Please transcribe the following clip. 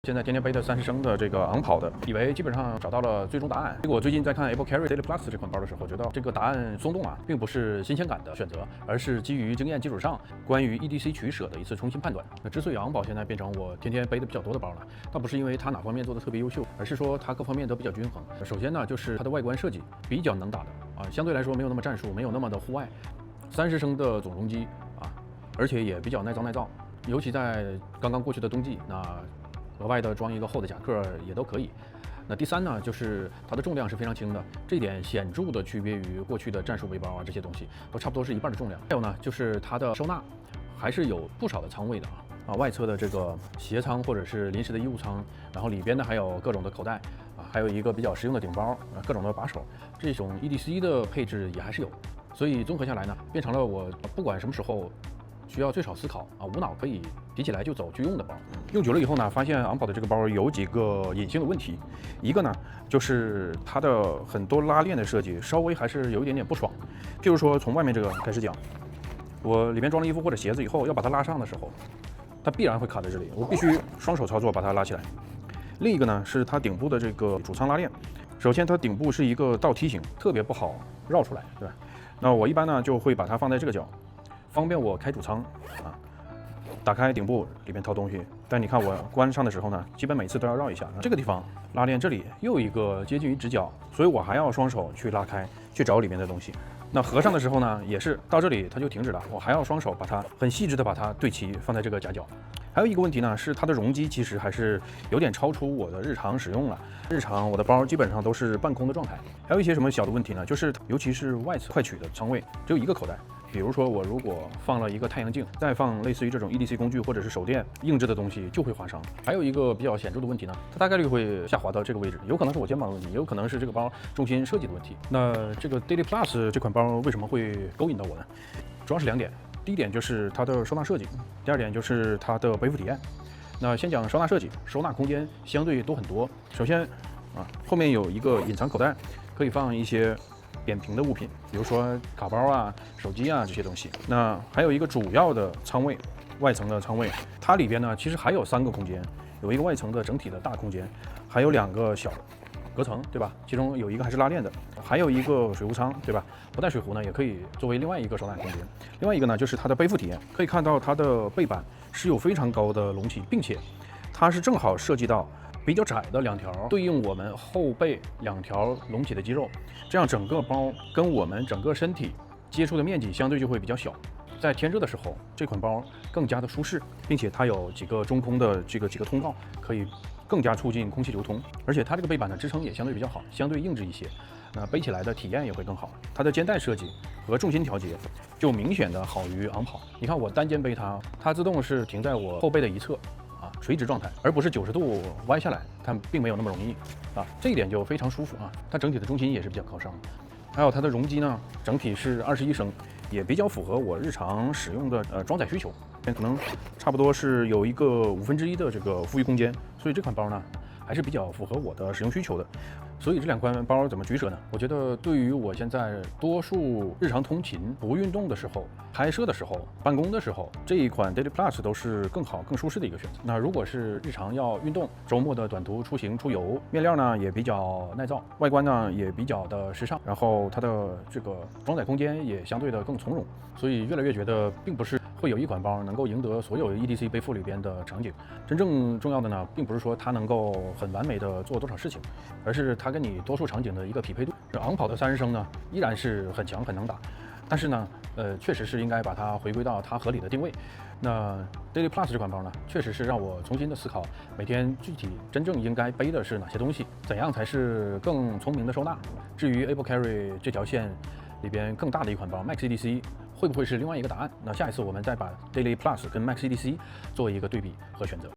现在天天背的30升的这个昂跑的，以为基本上找到了最终答案。结果最近在看 Apple Carry Daily Plus 这款包的时候，觉得这个答案松动啊，并不是新鲜感的选择，而是基于经验基础上关于 EDC 取舍的一次重新判断。那之所以昂跑现在变成我天天背的比较多的包呢，倒不是因为它哪方面做的特别优秀，而是说它各方面都比较均衡。首先呢，就是它的外观设计比较能打的啊，相对来说没有那么战术，没有那么的户外。30升的总容积啊，而且也比较耐造，尤其在刚刚过去的冬季，那额外的装一个厚的夹克也都可以。那第三呢，就是它的重量是非常轻的，这一点显著的区别于过去的战术背包啊，这些东西都差不多是1半的重量。还有呢，就是它的收纳还是有不少的仓位的啊，外侧的这个鞋仓或者是临时的衣物仓，然后里边呢还有各种的口袋啊，还有一个比较实用的顶包啊，各种的把手，这种 EDC 的配置也还是有。所以综合下来呢，变成了我不管什么时候需要最少思考啊，无脑可以提起来就走去用的包。用久了以后呢，发现昂跑的这个包有几个隐性的问题。一个呢，就是它的很多拉链的设计稍微还是有一点点不爽。譬如说从外面这个开始讲，我里面装了衣服或者鞋子以后，要把它拉上的时候，它必然会卡在这里，我必须双手操作把它拉起来。另一个呢，是它顶部的这个主仓拉链。首先它顶部是一个倒梯形，特别不好绕出来，对吧？那我一般呢就会把它放在这个角，方便我开主仓啊，打开顶部里面掏东西。但你看我关上的时候呢，基本每次都要绕一下。这个地方拉链这里又有一个接近于直角，所以我还要双手去拉开，去找里面的东西。那合上的时候呢，也是到这里它就停止了，我还要双手把它很细致的把它对齐，放在这个夹角。还有一个问题呢，是它的容积其实还是有点超出我的日常使用了。日常我的包基本上都是半空的状态。还有一些什么小的问题呢？就是尤其是外侧快取的仓位只有一个口袋。比如说我如果放了一个太阳镜，再放类似于这种 EDC 工具或者是手电硬质的东西，就会划伤。还有一个比较显著的问题呢，它大概率会下滑到这个位置，有可能是我肩膀的问题，也有可能是这个包重心设计的问题。那这个 Daily Plus 这款包为什么会勾引到我呢？主要是2点。第一点就是它的收纳设计，第二点就是它的背负体验。那先讲收纳设计，收纳空间相对多很多。首先啊，后面有一个隐藏口袋，可以放一些扁平的物品，比如说卡包啊、手机啊这些东西。那还有一个主要的仓位，外层的仓位，它里边呢其实还有3个空间，有一个外层的整体的大空间，还有2个小隔层，对吧？其中有一个还是拉链的，还有一个水壶仓，对吧？不带水壶呢，也可以作为另外一个收纳空间。另外一个呢，就是它的背负体验，可以看到它的背板是有非常高的隆起，并且它是正好涉及到比较窄的2条对应我们后背2条隆起的肌肉，这样整个包跟我们整个身体接触的面积相对就会比较小。在天热的时候，这款包更加的舒适，并且它有几个中空的几个通道，可以更加促进空气流通。而且它这个背板的支撑也相对比较好，相对硬质一些，那背起来的体验也会更好。它的肩带设计和重心调节就明显的好于昂跑。你看我单肩背它，它自动是停在我后背的一侧啊，垂直状态，而不是90度歪下来，它并没有那么容易啊，这一点就非常舒服啊。它整体的重心也是比较靠上的。还有它的容积呢，整体是21升，也比较符合我日常使用的装载需求，可能差不多是有一个1/5的这个富裕空间，所以这款包呢还是比较符合我的使用需求的。所以这2款包怎么取舍呢？我觉得对于我现在多数日常通勤、不运动的时候、拍摄的时候、办公的时候，这一款 Daily Plus 都是更好、更舒适的一个选择。那如果是日常要运动、周末的短途出行、出游，面料呢也比较耐造，外观呢也比较的时尚，然后它的这个装载空间也相对的更从容，所以越来越觉得并不是会有一款包能够赢得所有 EDC 背负里边的场景。真正重要的呢，并不是说它能够很完美的做多少事情，而是它跟你多数场景的一个匹配度。这昂跑的30升呢，依然是很强很能打，但是呢，确实是应该把它回归到它合理的定位。那 Daily Plus 这款包呢，确实是让我重新的思考每天具体真正应该背的是哪些东西，怎样才是更聪明的收纳。至于 Apple Carry 这条线里边更大的一款包 Max EDC 会不会是另外一个答案？那下一次我们再把 Daily Plus 跟 Max EDC 做一个对比和选择。